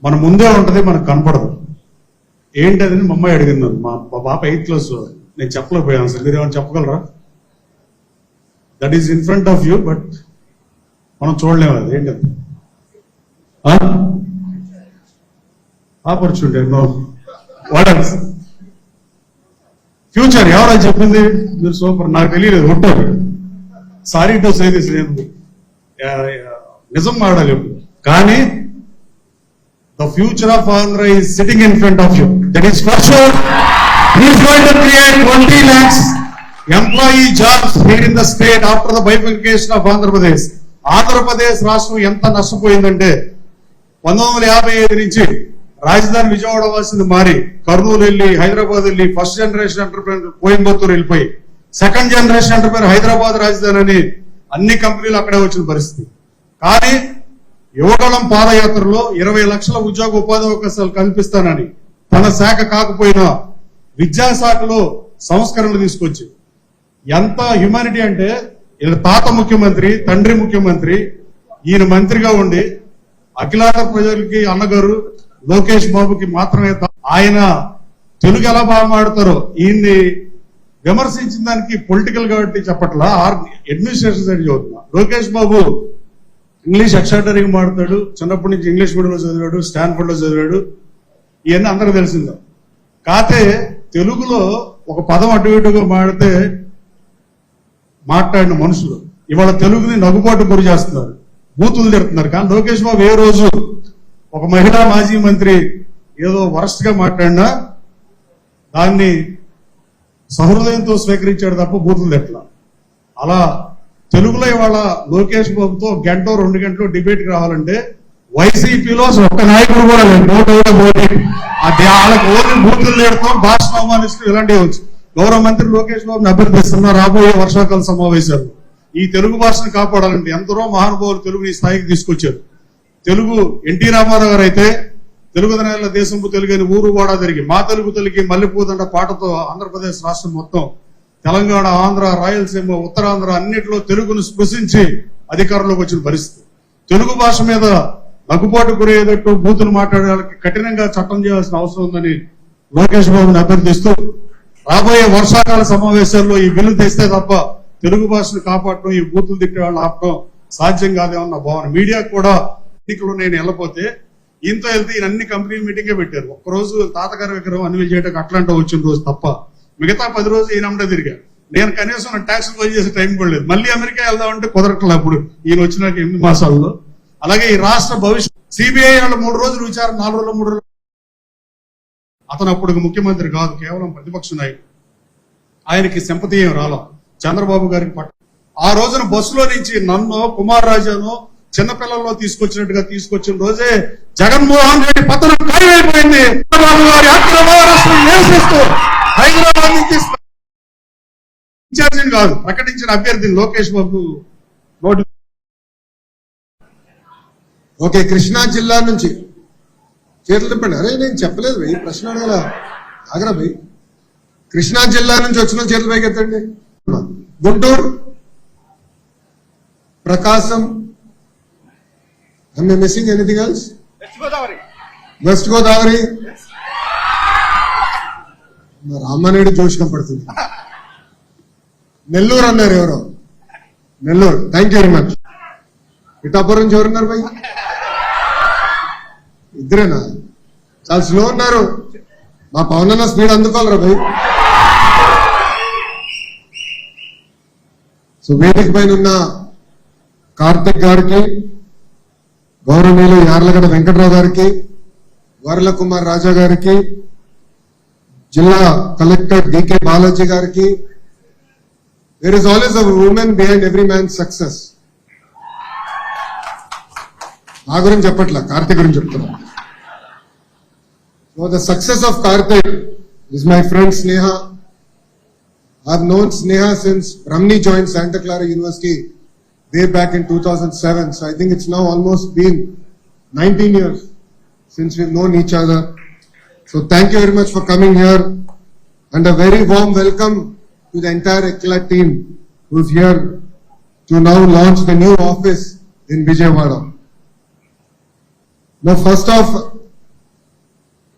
మన ముందే ఉంటది, మనకు కనపడదు. ఏంటదని మా అమ్మాయి అడిగింది. మా పాప 8th క్లాస్. నేను చెప్పలేకపోయాను సార్, మీరు ఏమైనా చెప్పగలరా? That is in front of you, but మనం చూడలేము. అది ఏంటది? Opportunity. No, what else? Future. ఎవరో చెప్పింది? మీరు సూపర్. నాకు తెలియలేదు. ఉంటారు. Sorry to say this. నేను నిజం మాట్లాడాలి కానీ the future of Andhra is sitting in front of you. That is for sure. He is going to create 20 lakhs employee jobs here in the state after the bifurcation of Andhra Pradesh. Andhra Pradesh రాష్ట్రం ఎంత నష్టపోయిందంటే 1955 నుంచి రాజధాని విజయవాడ వాసింది మారి కర్నూలు వెళ్ళి హైదరాబాద్ వెళ్ళి first generation entrepreneur Coimbatore వెళ్ళిపోయి second generation entrepreneur Hyderabad రాజధాని అని అన్ని కంపెనీలు అక్కడే వచ్చిన పరిస్థితి. కానీ యువగళం పాదయాత్రలో 20 లక్షల ఉద్యోగ ఉపాధి అవకాశాలు కల్పిస్తానని తన శాఖ కాకపోయినా విద్యాశాఖలో సంస్కరణలు తీసుకొచ్చి ఎంత హ్యుమానిటీ అంటే ఈయన తాత ముఖ్యమంత్రి, తండ్రి ముఖ్యమంత్రి, ఈయన మంత్రిగా ఉండి అఖిలాంధ్ర ప్రజలకి అన్నగారు లోకేష్ బాబుకి మాత్రమే ఆయన తెలుగు ఎలా బాగా మాడతారో ఈయన్ని విమర్శించిన దానికి పొలిటికల్ కాబట్టి చెప్పట్లా, అడ్మినిస్ట్రేషన్ సైడ్ చదువుతున్నా. లోకేష్ బాబు ఇంగ్లీష్ ఎక్స్ట్రాడనరీగా మాడతాడు. చిన్నప్పటి నుంచి ఇంగ్లీష్ మీడియంలో చదివాడు, స్టాన్ఫర్డ్ లో చదివాడు. ఇవన్నీ అందరికి తెలిసిందో. కాకపోతే తెలుగులో ఒక పదం అటు ఇటుగా మాట్లాడిన మనుషులు ఇవాళ తెలుగుని నగుబాటు గురి చేస్తున్నారు, బూతులు తిడుతున్నారు. కానీ లోకేష్ బాబు ఏ రోజు ఒక మహిళా మాజీ మంత్రి ఏదో వరస్ట్ గా మాట్లాడినా దాన్ని సహృదయంతో స్వీకరించాడు తప్ప బూతులు తిట్టలా. అలా తెలుగులో ఇవాళ లోకేష్ బాబుతో 1-2 గంటలు డిబేట్ రావాలంటే వైసీపీలో ఒక్క నాయకుడు కూడా లేదు. వాళ్ళకి ఓన్లీ బూతులు తిడతాం, భాషను అవమానిస్తూ ఇలాంటివి వచ్చు. గౌరవ మంత్రి లోకేష్ బాబుని అభ్యర్థిస్తున్న రాబోయే వర్షాకాల సమావేశాలు ఈ తెలుగు భాషను కాపాడాలంటే ఎందరో మహానుభావులు తెలుగుని స్థాయికి తీసుకొచ్చారు. తెలుగు ఎన్టీ రామారావు గారు అయితే తెలుగు దినాల దేశంపు తెలుగు అని ఊరు వాడా తిరిగి మా తెలుగు తెలుగు మల్లెపూదండ పాటతో ఆంధ్రప్రదేశ్ రాష్ట్రం మొత్తం తెలంగాణ, ఆంధ్ర, రాయలసీమ, ఉత్తరాంధ్ర అన్నింటిలో తెలుగును స్పృశించి అధికారంలోకి వచ్చిన పరిస్థితి. తెలుగు భాష మీద నగ్గుబాటు గురయ్యేటట్టు బూతులు మాట్లాడే వాళ్ళకి కఠినంగా చట్టం చేయాల్సిన అవసరం ఉందని లోకేష్ బాబుని అభ్యర్థిస్తూ రాబోయే వర్షాకాల సమావేశాల్లో ఈ బిల్లు తెస్తే తప్ప తెలుగు భాషను కాపాడటం, ఈ బూతులు తిట్టే వాళ్ళు ఆపడం సాధ్యం కాదేమన్న భావన. మీడియా కూడా ఎన్నికలు నేను వెళ్ళపోతే ఈయనతో వెళ్తే ఈయన అన్ని కంపెనీలు మీటింగే పెట్టారు. ఒక్కరోజు తాతగారి విగ్రహం అన్వీల్ చేయడానికి అట్లాంటి వచ్చిన రోజు తప్ప మిగతా 10 రోజులు ఈయనమ్మడే తిరిగారు. నేను కనీసం ట్యాక్స్ పే చేసే టైం కూడా లేదు. మళ్ళీ అమెరికా వెళ్దామంటే కుదరట్లే అప్పుడు ఈయన వచ్చినాక 8 మాసాల్లో. అలాగే ఈ రాష్ట్ర భవిష్యత్ సిబిఐ వాళ్ళు 3 రోజులు విచారణ, 4 రోజులు 3 రోజులు. అతను అప్పుడు ముఖ్యమంత్రి కాదు, కేవలం ప్రతిపక్ష నాయకుడు. ఆయనకి సింపతి ఏం రాలా చంద్రబాబు గారికి పట్ట. ఆ రోజున బస్సులో నుంచి నన్ను కుమార్ రాజాను చిన్నపిల్లల్లో తీసుకొచ్చినట్టుగా తీసుకొచ్చిన రోజే జగన్మోహన్ రెడ్డి పతనం ఖాయమైపోయింది. చంద్రబాబు గారి అక్రమారెస్టును నిరసిస్తూ హైదరాబాద్ నుంచి ఇన్ఛార్జిని కాదు ప్రకటించిన అభ్యర్థిని లోకేష్ బాబు నోటి. ఓకే, కృష్ణా జిల్లా నుంచి చేతులు తిప్పండి. అరే నేను చెప్పలేదు భయ్, ప్రశ్న అడగల ఆగరా భయ్. కృష్ణా జిల్లా నుంచి వచ్చిన చేతులు పైకి ఎత్తండి. గుంటూరు, ప్రకాశం, am I missing anything else? West Godavari. Ramanaidu జోష్ కనపడుతుంది. నెల్లూరు అన్నారు ఎవరో, Nellore. Thank you very much. Pithapuram నుంచి ఎవరున్నారు భయ్? ఇద్దరేనా? చాలా స్లో ఉన్నారు. మా పవన్ అన్న స్పీడ్ అందుకోవాలరా భయ్. సో వేదిక పైన ఉన్న కార్తిక్ గారికి, గౌరవనీయులు యార్లగడ్డ వెంకటరావు గారికి, వరల కుమార్ రాజా గారికి, జిల్లా కలెక్టర్ డికే బాలాజీ గారికి, there is always a woman behind every man success. నా గురించి చెప్పట్లా, కార్తిక్ గురించి చెప్తున్నా. So the success of Karthik is my friend Sneha. I have known Sneha since Brahmani joined Santa Clara University way back in 2007. So I think it's now almost been 19 years since we've known each other. So thank you very much for coming here, and a very warm welcome to the entire E-Clat team who's here to now launch the new office in Vijayawada. Now first off,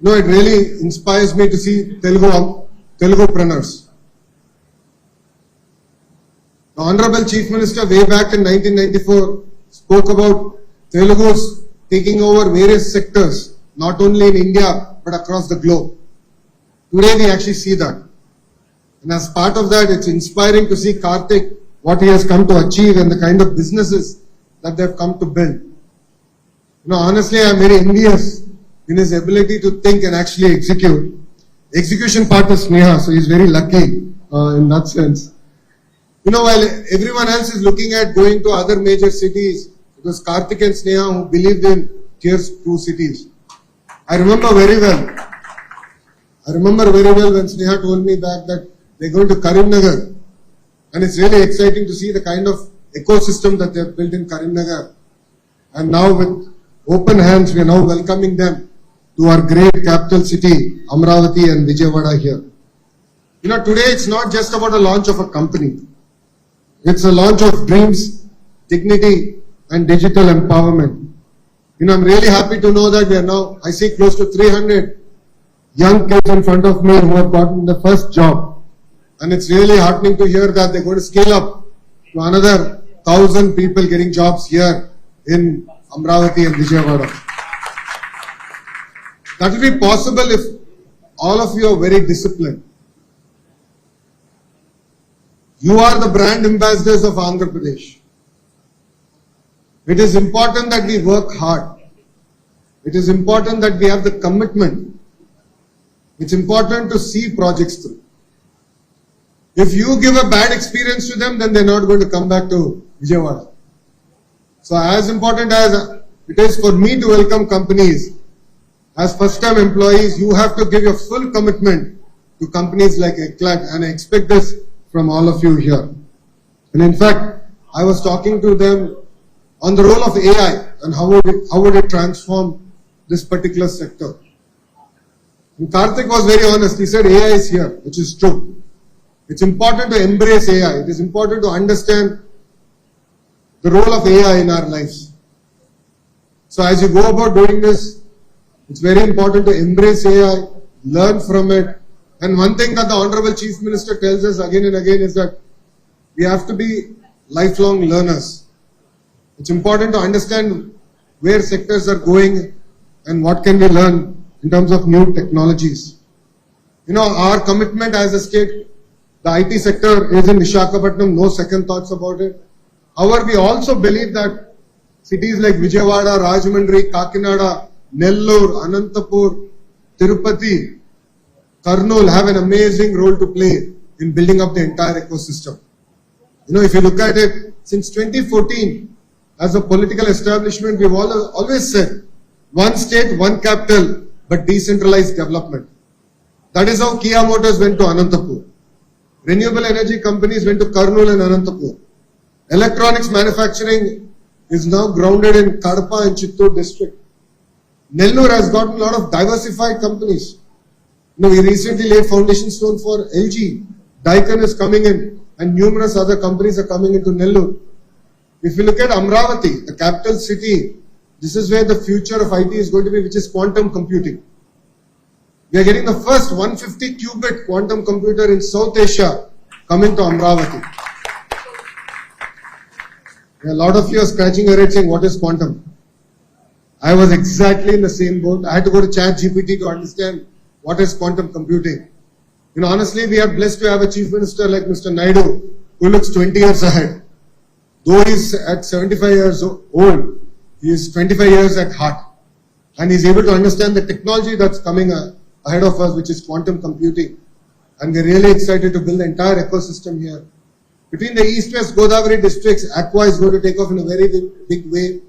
It really inspires me to see Telugupreneurs. The Honorable Chief Minister way back in 1994 spoke about Telugus taking over various sectors, not only in India but across the globe. Today we actually see that. And as part of that, it's inspiring to see Karthik, what he has come to achieve and the kind of businesses that they've come to build. Honestly, I'm very envious in his ability to think and actually execute. Execution part is Sneha, so he's very lucky in that sense. While everyone else is looking at going to other major cities, it was Karthik and Sneha who believed in Tier 2 cities. I remember very well when Sneha told me back that they're going to Karimnagar. And it's really exciting to see the kind of ecosystem that they've built in Karimnagar. And now with open hands, we are now welcoming them to our great capital city, Amravati and Vijayawada here. Today it's not just about a launch of a company. It's a launch of dreams, dignity and digital empowerment. I'm really happy to know that we are now, I see close to 300 young kids in front of me who have gotten the first job. And it's really heartening to hear that they're going to scale up to another 1,000 people getting jobs here in Amravati and Vijayawada. That will be possible if all of you are very disciplined. You are the brand ambassadors of Andhra Pradesh. It is important that we work hard. It is important that we have the commitment. It's important to see projects through. If you give a bad experience to them, then they're not going to come back to Vijayawada. So as important as it is for me to welcome companies, as first-time employees, you have to give your full commitment to companies like E-Clat, and I expect this from all of you here. And in fact, I was talking to them on the role of AI and how would it transform this particular sector. And Karthik was very honest. He said AI is here, which is true. It's important to embrace AI. It is important to understand the role of AI in our lives. So as you go about doing this, it's very important to embrace AI, learn from it. And one thing that the Honorable Chief Minister tells us again and again is that we have to be lifelong learners. It's important to understand where sectors are going and what can we learn in terms of new technologies. Our commitment as a state, the IT sector is in Visakhapatnam, no second thoughts about it. However, we also believe that cities like Vijayawada, Rajahmundry, Kakinada, Nellore, Anantapur, Tirupati, Kurnool have an amazing role to play in building up the entire ecosystem. If you look at it, since 2014, as a political establishment, we've always said, one state, one capital, but decentralized development. That is how Kia Motors went to Anantapur. Renewable energy companies went to Kurnool and Anantapur. Electronics manufacturing is now grounded in Kadapa and Chittoor district. Nellore has gotten a lot of diversified companies. We recently laid foundation stone for LG. Daikin is coming in and numerous other companies are coming into Nellore. If you look at Amravati, the capital city, this is where the future of IT is going to be, which is quantum computing. We are getting the first 150 qubit quantum computer in South Asia coming to Amravati. A lot of you are scratching your head saying, what is quantum? I was exactly in the same boat. I had to go to ChatGPT to understand what is quantum computing. Honestly, we are blessed to have a chief minister like Mr. Naidu, who looks 20 years ahead. Though he's at 75 years old, he is 25 years at heart. And he's able to understand the technology that's coming ahead of us, which is quantum computing. And we're really excited to build the entire ecosystem here. Between the East-West Godavari districts, Aqua is going to take off in a very big way.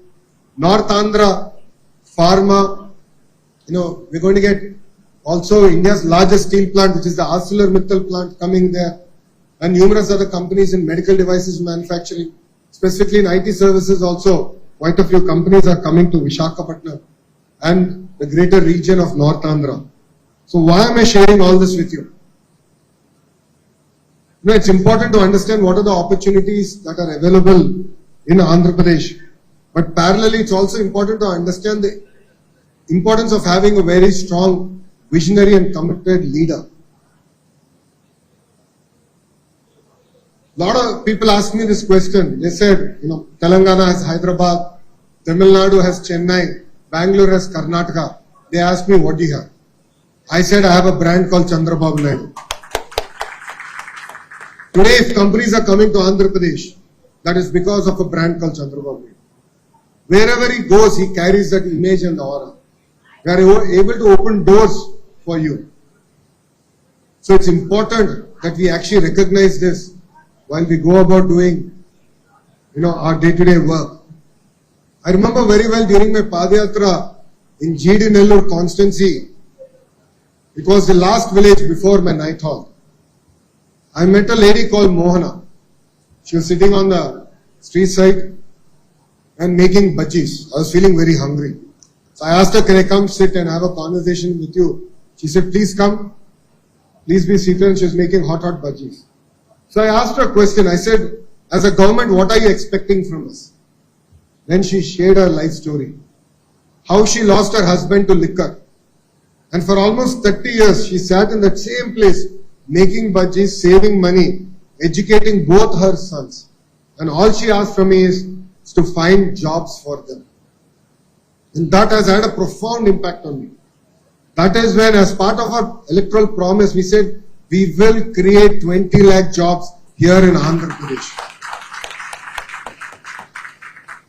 North Andhra, Pharma, we're going to get also India's largest steel plant, which is the ArcelorMittal plant coming there. And numerous other companies in medical devices manufacturing, specifically in IT services also. Quite a few companies are coming to Visakhapatnam and the greater region of North Andhra. So why am I sharing all this with you? It's important to understand what are the opportunities that are available in Andhra Pradesh. But parallelly, it's also important to understand the importance of having a very strong visionary and committed leader. A lot of people ask me this question. They said, Telangana has Hyderabad, Tamil Nadu has Chennai, Bangalore has Karnataka. They asked me, what do you have? I said, I have a brand called Chandrababu Naidu. Today, if companies are coming to Andhra Pradesh, that is because of a brand called Chandrababu Naidu. Wherever he goes, he carries that image and aura. We are able to open doors for you. So it's important that we actually recognize this while we go about doing, our day-to-day work. I remember very well during my Padayatra in GD Nellore constituency, it was the last village before my night hall. I met a lady called Mohana. She was sitting on the street side and making bhajis. I was feeling very hungry. So I asked her, can I come sit and have a conversation with you? She said, please come. Please be seated. And she was making hot bhajis. So I asked her a question. I said, as a government, what are you expecting from us? Then she shared her life story. How she lost her husband to liquor. And for almost 30 years, she sat in that same place, making bhajis, saving money, educating both her sons. And all she asked from me is to find jobs for them. And that has had a profound impact on me. That is when, as part of our electoral promise, we said, we will create 20 lakh jobs here in Andhra Pradesh.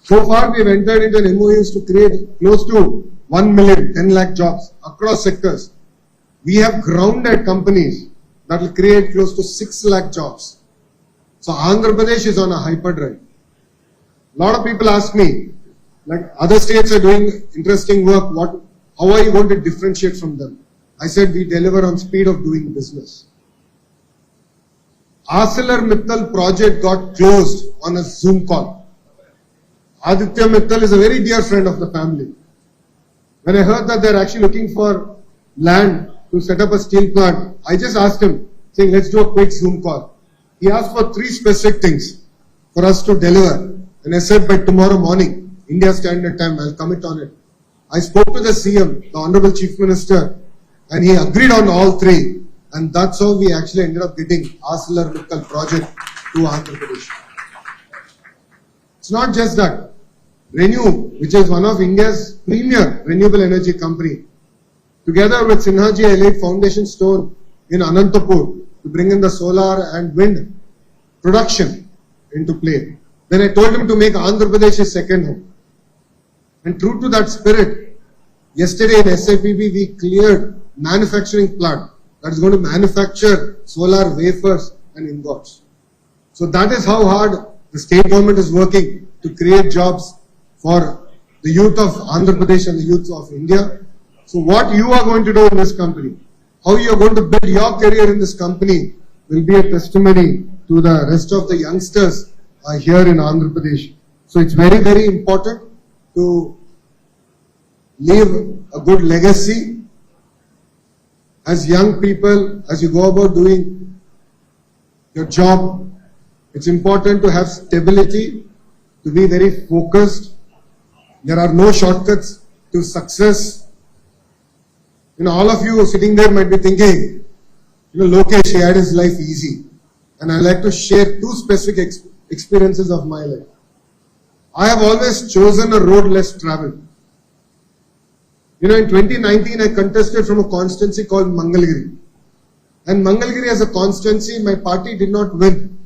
So far, we have entered into an MOUs to create close to 1 million, 10 lakh jobs across sectors. We have grounded companies that will create close to 6 lakh jobs. So Andhra Pradesh is on a hyperdrive. A lot of people ask me, like other states are doing interesting work, how are you going to differentiate from them? I said we deliver on speed of doing business. ArcelorMittal project got closed on a Zoom call. Aditya Mittal is a very dear friend of the family. When I heard that they're actually looking for land to set up a steel plant, I just asked him, saying, let's do a quick Zoom call. He asked for 3 specific things for us to deliver. And I said, by tomorrow morning, India Standard Time, I'll commit on it. I spoke to the CM, the Honorable Chief Minister, and he agreed on all 3. And that's how we actually ended up getting ArcelorMittal project to Andhra Pradesh. It's not just that. Renew, which is one of India's premier renewable energy company, together with Sinhaji, I laid foundation stone in Anantapur to bring in the solar and wind production into play. Then I told him to make Andhra Pradesh his second home. And true to that spirit, yesterday in SIPB we cleared manufacturing plant that is going to manufacture solar wafers and ingots. So that is how hard the state government is working to create jobs for the youth of Andhra Pradesh and the youth of India. So what you are going to do in this company, how you are going to build your career in this company will be a testimony to the rest of the youngsters here in Andhra Pradesh. So it's very, very important to leave a good legacy as young people, as you go about doing your job. It's important to have stability, to be very focused. There are no shortcuts to success. All of you sitting there might be thinking, Lokesh, he had his life easy. And I'd like to share 2 specific experiences of my life. I have always chosen a road less traveled. In 2019, I contested from a constituency called Mangalgiri. And Mangalgiri as a constituency, my party did not win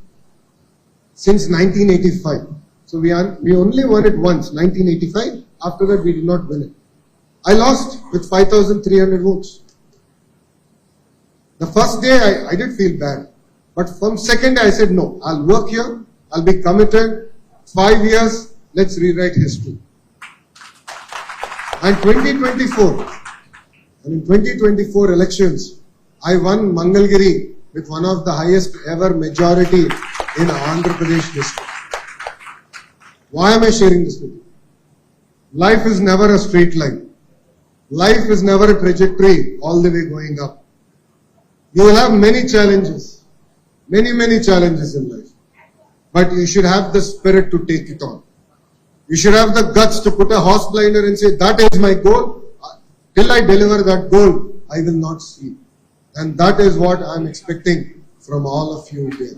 since 1985. So we only won it once, 1985. After that, we did not win it. I lost with 5,300 votes. The first day, I did feel bad. But from second day, I said, no, I'll work here. I'll be committed. 5 years, let's rewrite history. And in 2024 elections, I won Mangalgiri with one of the highest ever majority in Andhra Pradesh district. Why am I sharing this with you? Life is never a straight line. Life is never a trajectory all the way going up. You will have many challenges, many challenges in life. But you should have the spirit to take it on. You should have the guts to put a horse blinder and say, that is my goal. Till I deliver that goal, I will not sleep. And that is what I'm expecting from all of you here.